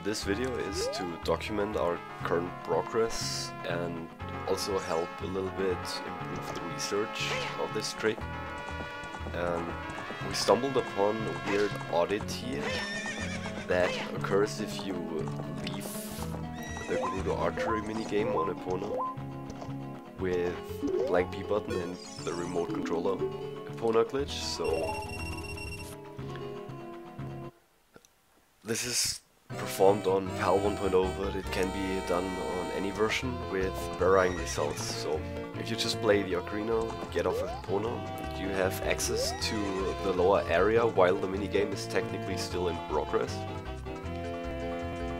This video is to document our current progress and also help a little bit improve the research of this trick. And we stumbled upon a weird oddity that occurs if you leave the Gerudo Archery minigame on Epona with blank B button and the remote controller Epona glitch. So this is performed on PAL 1.0, but it can be done on any version with varying results. So if you just play the ocarina, get off of Epona, you have access to the lower area while the minigame is technically still in progress.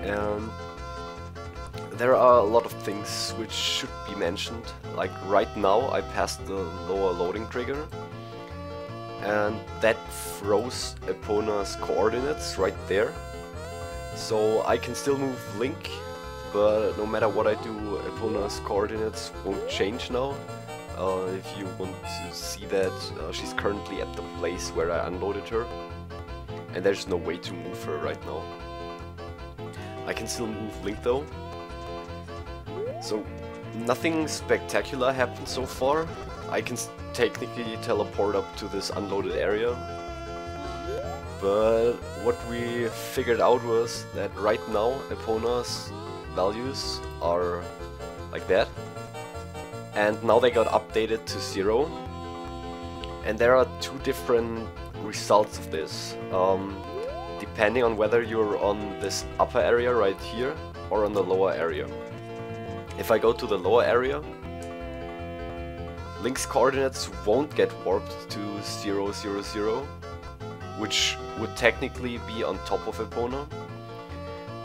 And there are a lot of things which should be mentioned. Like right now I passed the lower loading trigger, and that froze Epona's coordinates right there. So I can still move Link, but no matter what I do, Epona's coordinates won't change now. If you want to see that, she's currently at the place where I unloaded her, and there's no way to move her right now. I can still move Link though. So nothing spectacular happened so far. I can technically teleport up to this unloaded area. But what we figured out was that right now Epona's values are like that, and now they got updated to 0. And there are two different results of this, depending on whether you're on this upper area right here or on the lower area. If I go to the lower area, Link's coordinates won't get warped to 0, 0, 0, which would technically be on top of Epona,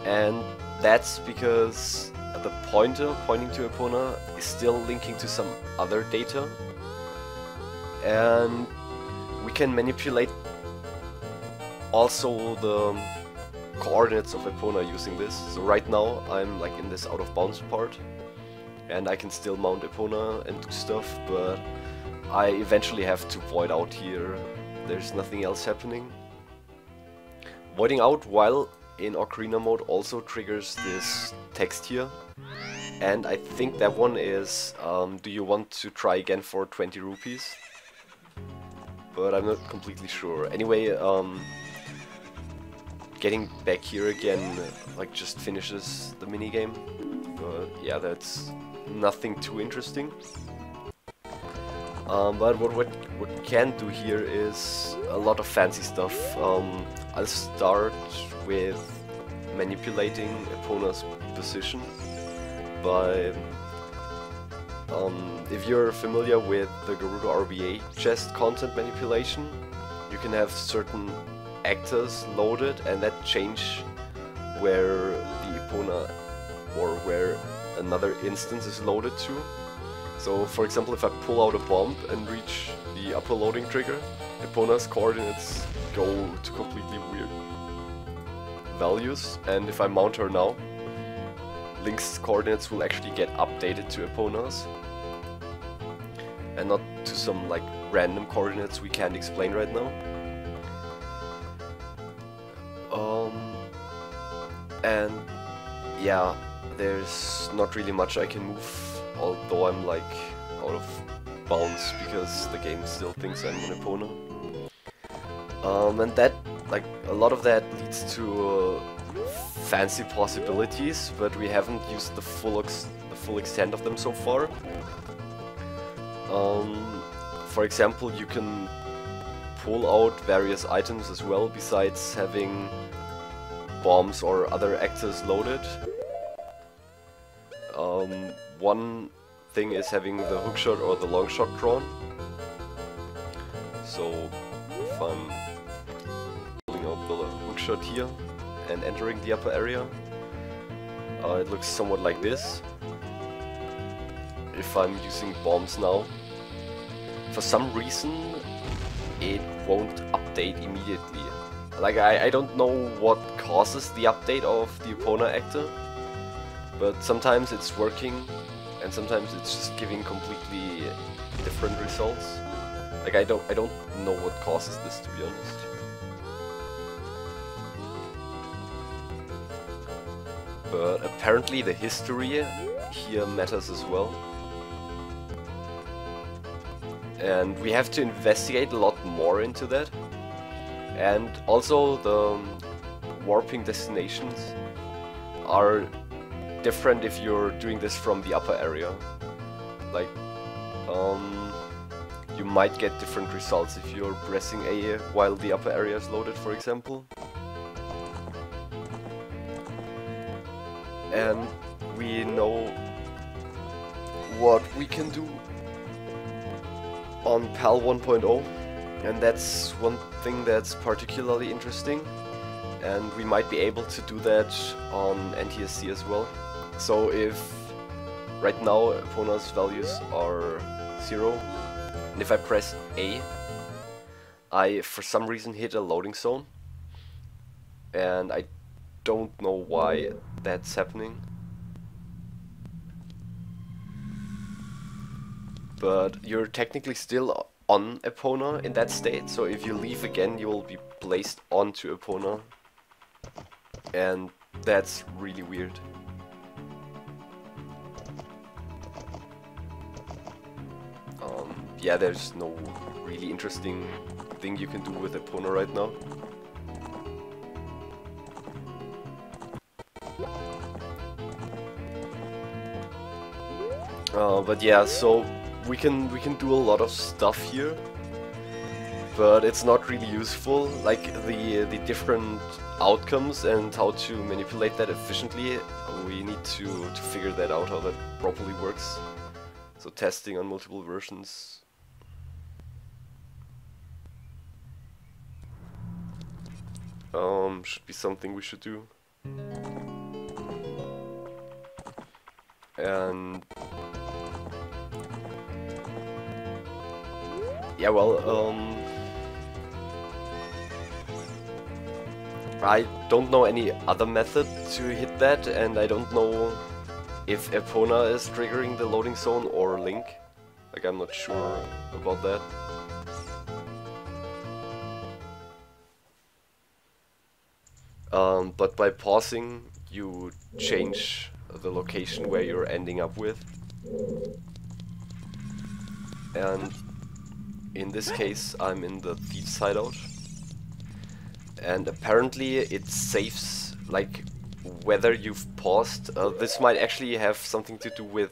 and that's because the pointer pointing to Epona is still linking to some other data, and we can manipulate also the coordinates of Epona using this. So right now I'm like in this out of bounds part, and I can still mount Epona and do stuff, but I eventually have to void out here. There's nothing else happening. Voiding out while in ocarina mode also triggers this text here, and I think that one is do you want to try again for 20 rupees? But I'm not completely sure. Anyway, getting back here again like just finishes the minigame, but yeah, that's nothing too interesting. But what we can do here is a lot of fancy stuff. I'll start with manipulating Epona's position by, if you're familiar with the Gerudo RBA chest content manipulation, you can have certain actors loaded and that change where the Epona or where another instance is loaded to. So for example, if I pull out a bomb and reach the upper loading trigger, Epona's coordinates go to completely weird values, and if I mount her now, Link's coordinates will actually get updated to Epona's and not to some like random coordinates we can't explain right now. And yeah, there's not really much I can move, although I'm like out of bounds because the game still thinks I'm on Epona. And that, like, a lot of that leads to fancy possibilities, but we haven't used the full extent of them so far. For example, you can pull out various items as well besides having bombs or other actors loaded. One thing is having the hookshot or the long shot drawn. So if I'm pulling out the hookshot here and entering the upper area, it looks somewhat like this. If I'm using bombs now, for some reason it won't update immediately. Like I don't know what causes the update of the Epona actor, but sometimes it's working and sometimes it's just giving completely different results. Like I don't know what causes this, to be honest. but apparently the history here matters as well. And we have to investigate a lot more into that. And also the warping destinations are different if you're doing this from the upper area. Like, you might get different results if you're pressing A while the upper area is loaded, for example. And we know what we can do on PAL 1.0, and that's one thing that's particularly interesting, and we might be able to do that on NTSC as well. So if right now Epona's values are 0, and if I press A, I for some reason hit a loading zone, and I don't know why that's happening. But you're technically still on Epona in that state, so if you leave again you will be placed onto Epona, and that's really weird. Yeah, there's no really interesting thing you can do with Epona right now. But yeah, so we can do a lot of stuff here, but it's not really useful. Like the different outcomes and how to manipulate that efficiently, we need to figure that out, how that properly works. So testing on multiple versions. Should be something we should do. And yeah, well, I don't know any other method to hit that, and I don't know if Epona is triggering the loading zone or Link. Like, I'm not sure about that. But by pausing, you change the location where you're ending up with. And in this case, I'm in the Thieves Hideout. And apparently it saves, like, whether you've paused. This might actually have something to do with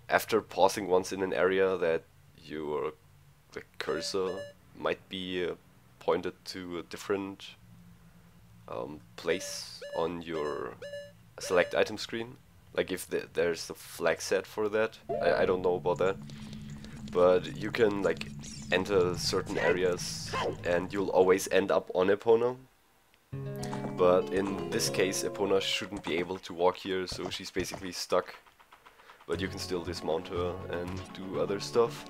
after pausing once in an area, that the cursor might be pointed to a different place on your select item screen. Like if there's a flag set for that. I don't know about that. But you can like enter certain areas and you'll always end up on Epona. But in this case, Epona shouldn't be able to walk here, so she's basically stuck. But you can still dismount her and do other stuff.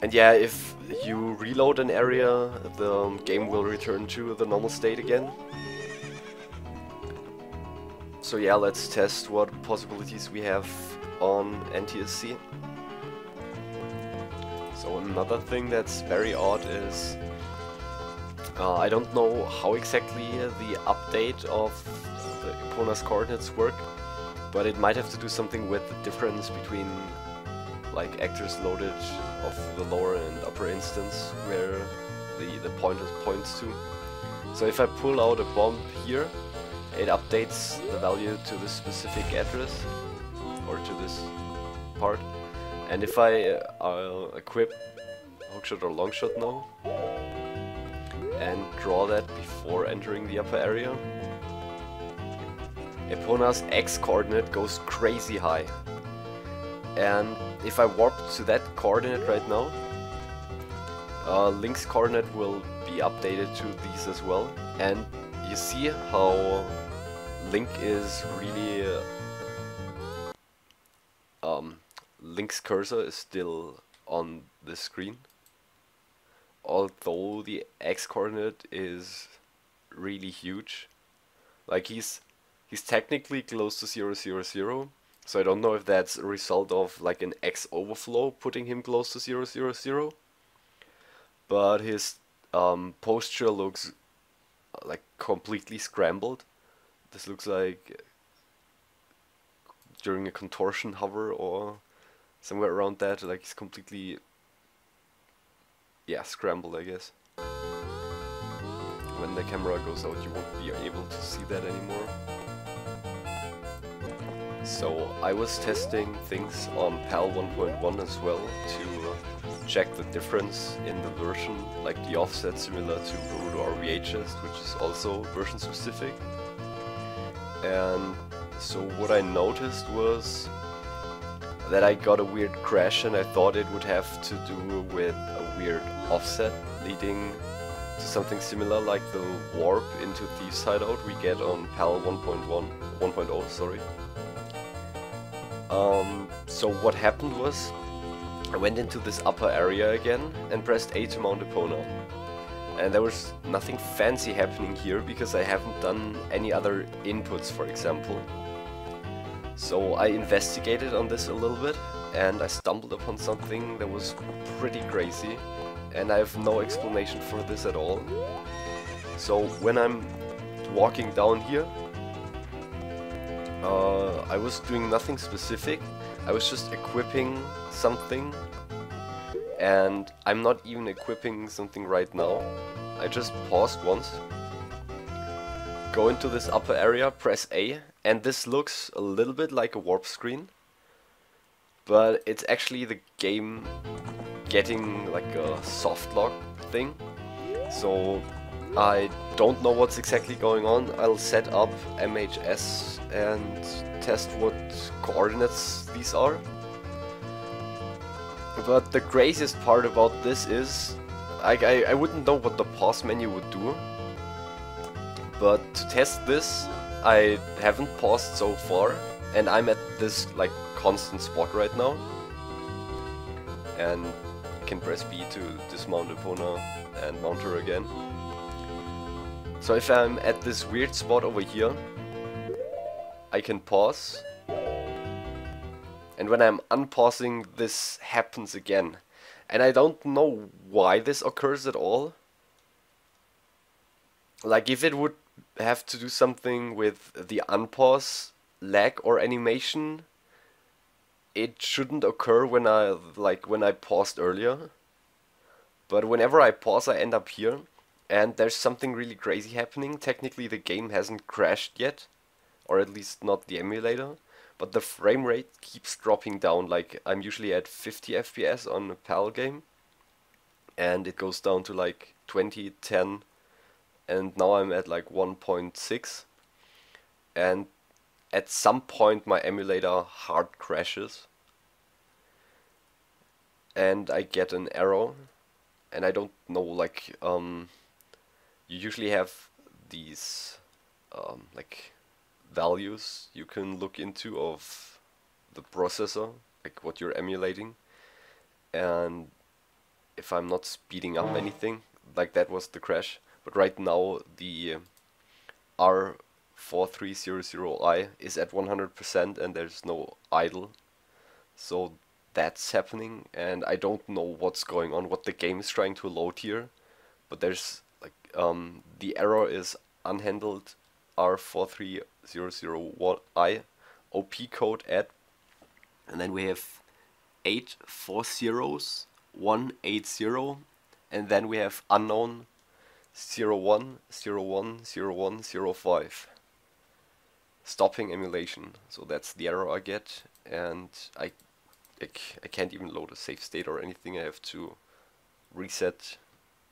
And yeah, if you reload an area, the game will return to the normal state again. So yeah, let's test what possibilities we have on NTSC. So another thing that's very odd is I don't know how exactly the update of the Epona's coordinates work, but it might have to do something with the difference between like actors loaded of the lower and upper instance where the pointer points to. So if I pull out a bomb here, it updates the value to this specific address or to this part. And if I equip Hookshot or Longshot now and draw that before entering the upper area, Epona's X coordinate goes crazy high. And if I warp to that coordinate right now, Link's coordinate will be updated to these as well. And you see how Link is really... Link's cursor is still on the screen, although the X coordinate is really huge. Like he's technically close to 0, 0, 0. So I don't know if that's a result of like an X overflow putting him close to 0, 0, 0. But his posture looks like completely scrambled. This looks like during a contortion hover or somewhere around that, like it's completely, yeah, scrambled, I guess. When the camera goes out, you won't be able to see that anymore. So I was testing things on PAL 1.1 as well to check the difference in the version, like the offset similar to Gerudo RVHS, which is also version specific. And so what I noticed was that I got a weird crash, and I thought it would have to do with a weird offset leading to something similar like the warp into Thieves Hideout we get on PAL 1.0, sorry. So what happened was, I went into this upper area again and pressed A to mount Epona. And there was nothing fancy happening here because I haven't done any other inputs, for example. So I investigated on this a little bit and I stumbled upon something that was pretty crazy, and I have no explanation for this at all. So when I'm walking down here, I was doing nothing specific. I was just equipping something, and I'm not even equipping something right now. I just paused once, go into this upper area, press A, and this looks a little bit like a warp screen, but it's actually the game getting like a soft lock thing. So I don't know what's exactly going on. I'll set up MHS and test what coordinates these are. But the craziest part about this is I wouldn't know what the pause menu would do, but to test this I haven't paused so far, and I'm at this like constant spot right now, and I can press B to dismount Epona and mount her again. So if I'm at this weird spot over here, I can pause, and when I'm unpausing this happens again, and I don't know why this occurs at all. Like if it would have to do something with the unpause lag or animation, it shouldn't occur when I paused earlier. But whenever I pause I end up here, and there's something really crazy happening. Technically the game hasn't crashed yet, or at least not the emulator, but the frame rate keeps dropping down. Like I'm usually at 50 FPS on a PAL game, and it goes down to like 20, 10, and now I'm at like 1.6, and at some point my emulator hard crashes and I get an error, and I don't know, like you usually have these like values you can look into of the processor, like what you're emulating, and if I'm not speeding up anything, like that was the crash. But right now the R4300i is at 100% and there's no idle, so that's happening, and I don't know what's going on, what the game is trying to load here, but there's like the error is unhandled R4300i OP code add, and then we have 8 4 zeros 180, and then we have unknown 01010105. Stopping emulation. So that's the error I get, and I can't even load a save state or anything. I have to reset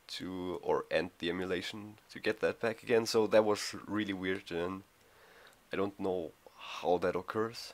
to or end the emulation to get that back again. So that was really weird, and I don't know how that occurs.